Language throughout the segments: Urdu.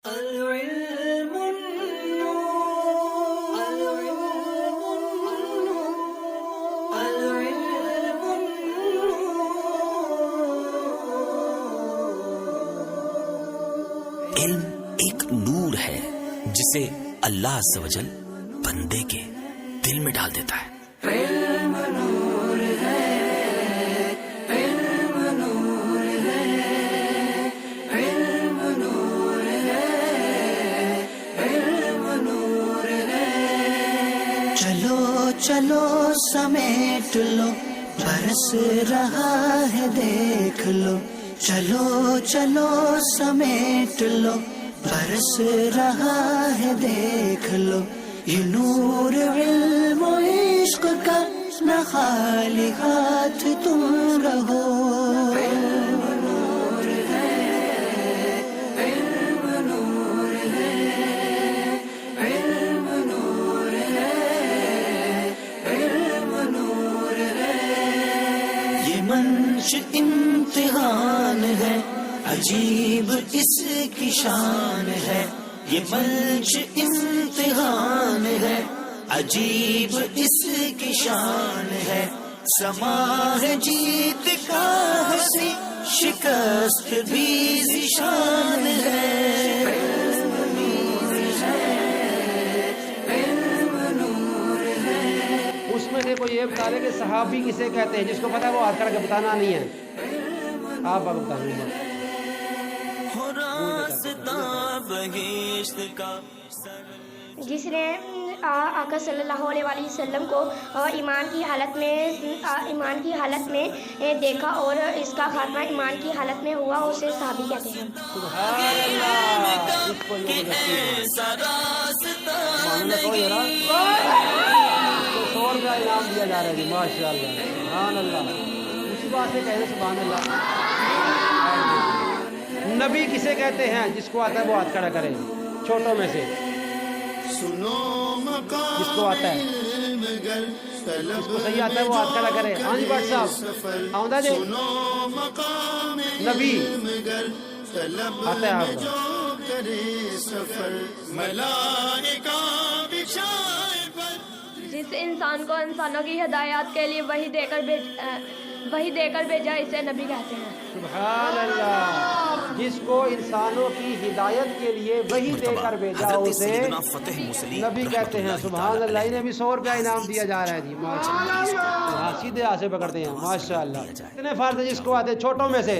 العلم النور، العلم النور، العلم النور۔ علم ایک نور ہے جسے اللہ عز و جل بندے کے دل میں ڈال دیتا ہے۔ علم نور ہے، علم نور ہے، علم نور ہے، علم نور ہے۔ چلو چلو سمیٹ لو، برس رہا ہے دیکھ لو، چلو چلو سمیٹ لو، برس رہا ہے دیکھ لو، یہ نور علم و عشق کا نہ خالی ہاتھ تم رہو۔ علم نور ہے، علم نور ہے، علم نور ہے، علم نور ہے۔ یہ منش امتحان ہے، عجیب اس کی شان ہے، یہ منچ امتحان ہے، عجیب اس کی شان ہے، سما ہے جیت کا ہنسی، شکست بھی ذیشان ہے۔ علم نور ہے، علم نور ہے۔ اس میں سے کوئی یہ بتا دے کہ صحابی کسے کہتے ہیں، جس کو پتا ہے وہ ہاتھ کر کے بتانا نہیں ہے، آپ بتا دیں گے۔ جس نے آقا صلی اللہ علیہ وسلم کو ایمان کی حالت میں دیکھا اور اس کا خاتمہ ایمان کی حالت میں ہوا، اسے صحابی کہتے ہیں۔ سبحان اللہ، اس کو یہ تو 100 روپیہ انعام دیا جا رہا ہے جی، ماشاء اللہ، سبحان اللہ۔ اسی بات سے کہہ رہے سبحان اللہ۔ نبی کسے کہتے ہیں؟ جس کو آتا ہے وہ ہاتھ کھڑا کرے، چھوٹوں میں سے جس کو آتا ہے، جس کو صحیح آتا ہے وہ ہاتھ کھڑا کرے۔ ہاں جی بٹ صاحب آؤں جی، نبی آتا ہے آپ کو؟ جس انسان کو انسانوں کی ہدایات کے لیے وحی دے کر بھیجا، اسے نبی کہتے ہیں۔ سبحان اللہ، جس کو انسانوں کی ہدایت کے لیے وحی دے کر بھیجا اسے نبی کہتے ہیں۔ سبحان اللہ، انہیں بھی 100 روپیہ انعام دیا جا رہا ہے جی، ماشاء اللہ۔ سیدھے ہاتھ سے پکڑتے ہیں، ماشاء اللہ۔ اتنے فرض جس کو آتے ہیں چھوٹوں میں سے،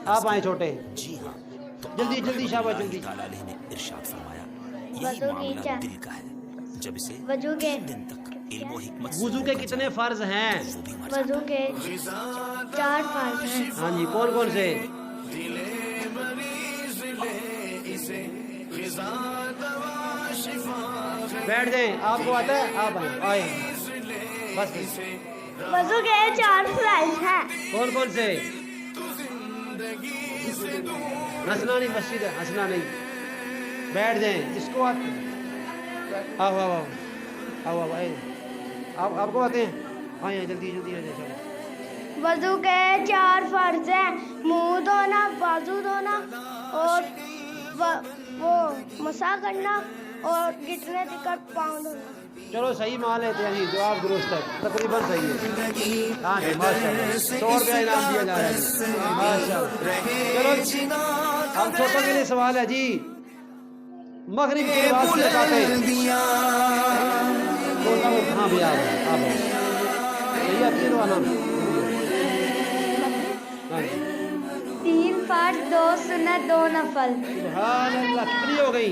آپ آئیں چھوٹے، جلدی جلدی شاباش جلدی۔ ارشاد فرمایا یہی معاملہ دل کا ہے، جب اسے 3 دن تک علم و حکمت سے وضو کے کتنے فرض ہیں؟ وضو کے 4 فرض ہیں۔ ہاں جی، کون کون سے؟ بیٹھ جائیں، آپ کو آتا ہے؟ آپ آئے بس۔ وضو کے 4 فرض ہیں۔ کون کون سے؟ ہنسنا نہیں، مسجد ہے، ہنسنا نہیں، بیٹھ جائیں جس کو آتے۔ آؤ آؤ آؤ آؤ آؤ آئے، آپ کو آتے ہیں؟ آئیں جلدی جلدی آ جائیں۔ وضو کے 4 فرض ہیں، منہ دھونا، بازو دھونا، اور وہ مسح کرنا، اور گھٹنے تک پاؤں دھونا۔ چلو صحیح مان لیتے ہیں جی، جواب درست ہے، تقریباً صحیح ہے۔ ہاں جی ماشاء اللہ، 100 روپیہ انعام دیا جا رہا ہے ماشاء اللہ۔ چلو ہم چھوٹوں کے لیے سوال ہے جی، مغرب کی نماز کی رکعتیں۔ ہاں بھی آپ صحیح ہے، 3 والا 3 فرض، 2 سنت، 2 نفل۔ سبحان اللہ، کتنی ہو گئی؟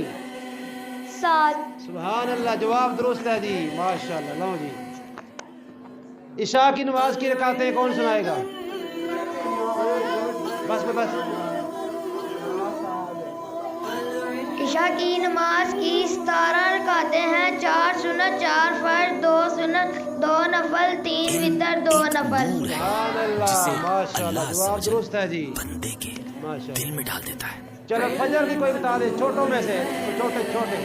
7۔ سبحان اللہ، جواب درست ہے جی، ماشاء اللہ۔ لو جی، عشاء کی نماز کی رکعتیں کون سنائے گا؟ بس بس۔ عشاء کی نماز کی 17 رکعتیں ہیں، 4 سنت، 4 فرض، 2 سنت، 2 نفل، 3 وتر، 2 نفل۔ سبحان اللہ، ماشاء اللہ، جواب درست ہے جی، بندے کے ماشاء دل اللہ۔ میں ڈال دیتا ہے۔ چلو فجر بھی کوئی بتا دے چھوٹوں میں سے، چھوٹے چھوٹے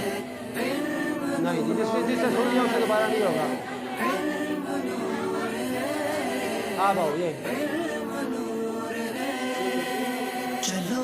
نہیں جی، جس سے سن لیا اس سے دوبارہ نہیں ہوگا۔ آپ آؤ یہ چلو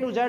to Z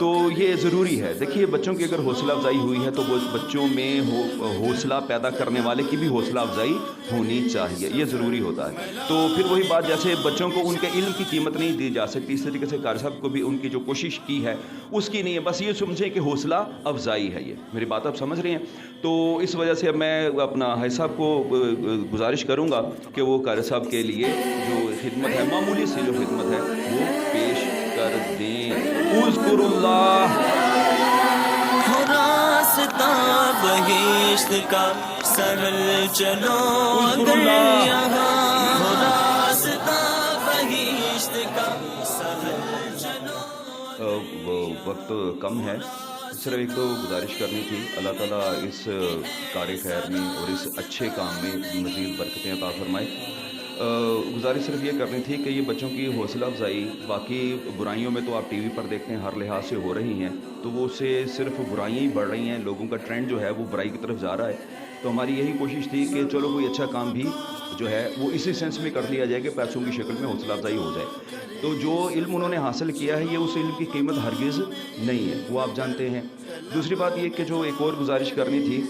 تو یہ ضروری ہے. دیکھیے بچوں کی اگر حوصلہ افزائی ہوئی ہے تو وہ بچوں میں حوصلہ پیدا کرنے والے کی بھی حوصلہ افزائی ہونی چاہیے, یہ ضروری ہوتا ہے. تو پھر وہی بات, جیسے بچوں کو ان کے علم کی قیمت نہیں دی جا سکتی, اس طریقے سے قاری صاحب کو بھی ان کی جو کوشش کی ہے اس کی نہیں ہے, بس یہ سمجھیں کہ حوصلہ افزائی ہے. یہ میری بات آپ سمجھ رہے ہیں. تو اس وجہ سے میں اپنا حاج صاحب کو گزارش کروں گا کہ وہ قاری صاحب کے لیے جو خدمت ہے, معمولی سی جو خدمت ہے وہ پیش کر دیں. اذکر اللہ راستہ بہشت کا سرل چلو اذکر اللہ. یہاں راستہ بہشت کا سرل چلو. وقت کم ہے, صرف ایک تو گزارش کرنی تھی, اللہ تعالیٰ اس کار خیر میں اور اس اچھے کام میں مزید برکتیں عطا فرمائے. گزارش صرف یہ کرنی تھی کہ یہ بچوں کی حوصلہ افزائی, باقی برائیوں میں تو آپ ٹی وی پر دیکھتے ہیں ہر لحاظ سے ہو رہی ہیں, تو وہ سے صرف برائیاں ہی بڑھ رہی ہیں, لوگوں کا ٹرینڈ جو ہے وہ برائی کی طرف جا رہا ہے. تو ہماری یہی کوشش تھی کہ چلو کوئی اچھا کام بھی جو ہے وہ اسی سینس میں کر لیا جائے کہ پیسوں کی شکل میں حوصلہ افزائی ہو جائے. تو جو علم انہوں نے حاصل کیا ہے یہ اس علم کی قیمت ہرگز نہیں ہے, وہ آپ جانتے ہیں. دوسری بات یہ کہ جو ایک اور گزارش کرنی تھی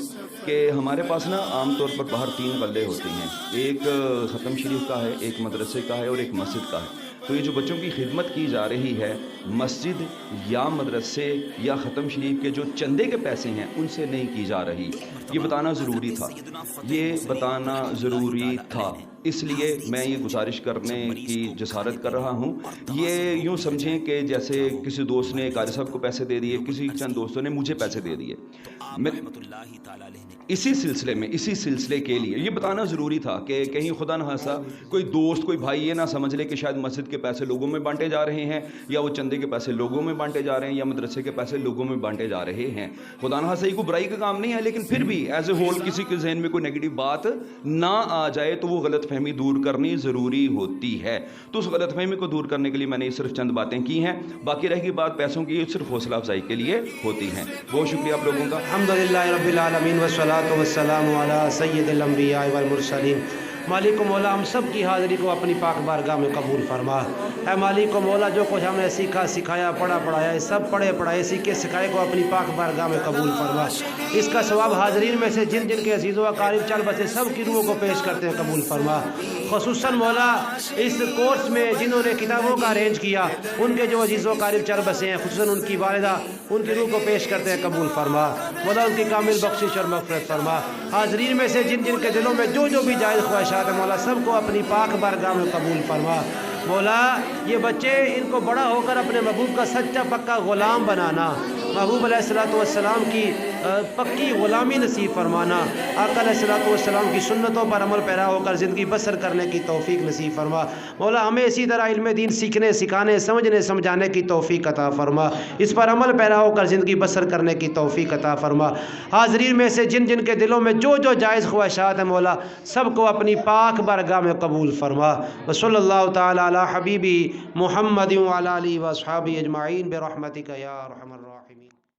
کہ ہمارے پاس نا عام طور پر باہر 3 غلے ہوتے ہیں, ایک ختم شریف کا ہے, ایک مدرسے کا ہے اور ایک مسجد کا ہے. تو یہ جو بچوں کی خدمت کی جا رہی ہے مسجد یا مدرسے یا ختم شریف کے جو چندے کے پیسے ہیں ان سے نہیں کی جا رہی. یہ بتانا ضروری تھا, یہ بتانا ضروری تھا. اس لیے میں یہ گزارش کرنے کی جسارت کر رہا ہوں. یہ یوں سمجھیں کہ جیسے کسی دوست نے قاری صاحب کو پیسے دے دیے, کسی چند دوستوں نے مجھے پیسے دے دیے. میں اسی سلسلے کے لیے یہ بتانا ضروری تھا کہ کہیں خدا نہ خواستہ کوئی دوست کوئی بھائی یہ نہ سمجھ لے کہ شاید مسجد کے پیسے لوگوں میں بانٹے جا رہے ہیں, یا وہ چندے کے پیسے لوگوں میں بانٹے جا رہے ہیں, یا مدرسے کے پیسے لوگوں میں بانٹے جا رہے ہیں. خدا نہ خواستہ یہ کوئی برائی کا کام نہیں ہے, لیکن پھر بھی ایز اے ہول کسی کے ذہن میں کوئی نیگیٹو بات نہ آ جائے تو وہ غلط فہمی دور کرنی ضروری ہوتی ہے. تو اس غلط فہمی کو دور کرنے کے لیے میں نے صرف چند باتیں کی ہیں, باقی رہ گئی بات پیسوں کی صرف حوصلہ افزائی کے لیے ہوتی ہیں. بہت شکریہ آپ لوگوں کا. الحمدللہ رب العالمین والصلاة والسلام علی سید الانبیاء والمرسلین. مالک و مولا ہم سب کی حاضری کو اپنی پاک بارگاہ میں قبول فرما. اے مالک و مولا جو کچھ ہم نے سیکھا سکھایا پڑھا پڑھایا سب پڑھے پڑھائے سیکھے سکھائے کو اپنی پاک بارگاہ میں قبول فرما. اس کا ثواب حاضرین میں سے جن جن کے عزیز و اقارب چل بسے سب کی روحوں کو پیش کرتے ہیں قبول فرما. خصوصاً مولا اس کورس میں جنہوں نے کتابوں کا ارینج کیا ان کے جو عزیز و اقارب چل بسے ہیں, خصوصاً ان کی والدہ, ان کی روح کو پیش کرتے ہیں قبول فرما. مولا ان کی کامل بخشش اور مغفرت فرما. حاضرین میں سے جن جن کے دلوں میں جو جو بھی جائز خواہشات ہیں مولا سب کو اپنی پاک بارگاہ میں قبول فرما. مولا یہ بچے ان کو بڑا ہو کر اپنے محبوب کا سچا پکا غلام بنانا, محبوب علیہ الصلوۃ والسلام کی پکی غلامی نصیب فرمانا, آقا علیہ الصلوۃ والسلام کی سنتوں پر عمل پیرا ہو کر زندگی بسر کرنے کی توفیق نصیب فرما. مولا ہمیں اسی طرح علم دین سیکھنے سکھانے سمجھنے سمجھانے کی توفیق عطا فرما, اس پر عمل پیرا ہو کر زندگی بسر کرنے کی توفیق عطا فرما. حاضرین میں سے جن جن کے دلوں میں جو جو جائز خواہشات ہیں مولا سب کو اپنی پاک بارگاہ میں قبول فرما. وصلی اللہ تعالی علی حبیبی محمد وعلی آلہ واصحابہ اجمعین برحمتک یا ارحم الراحمین.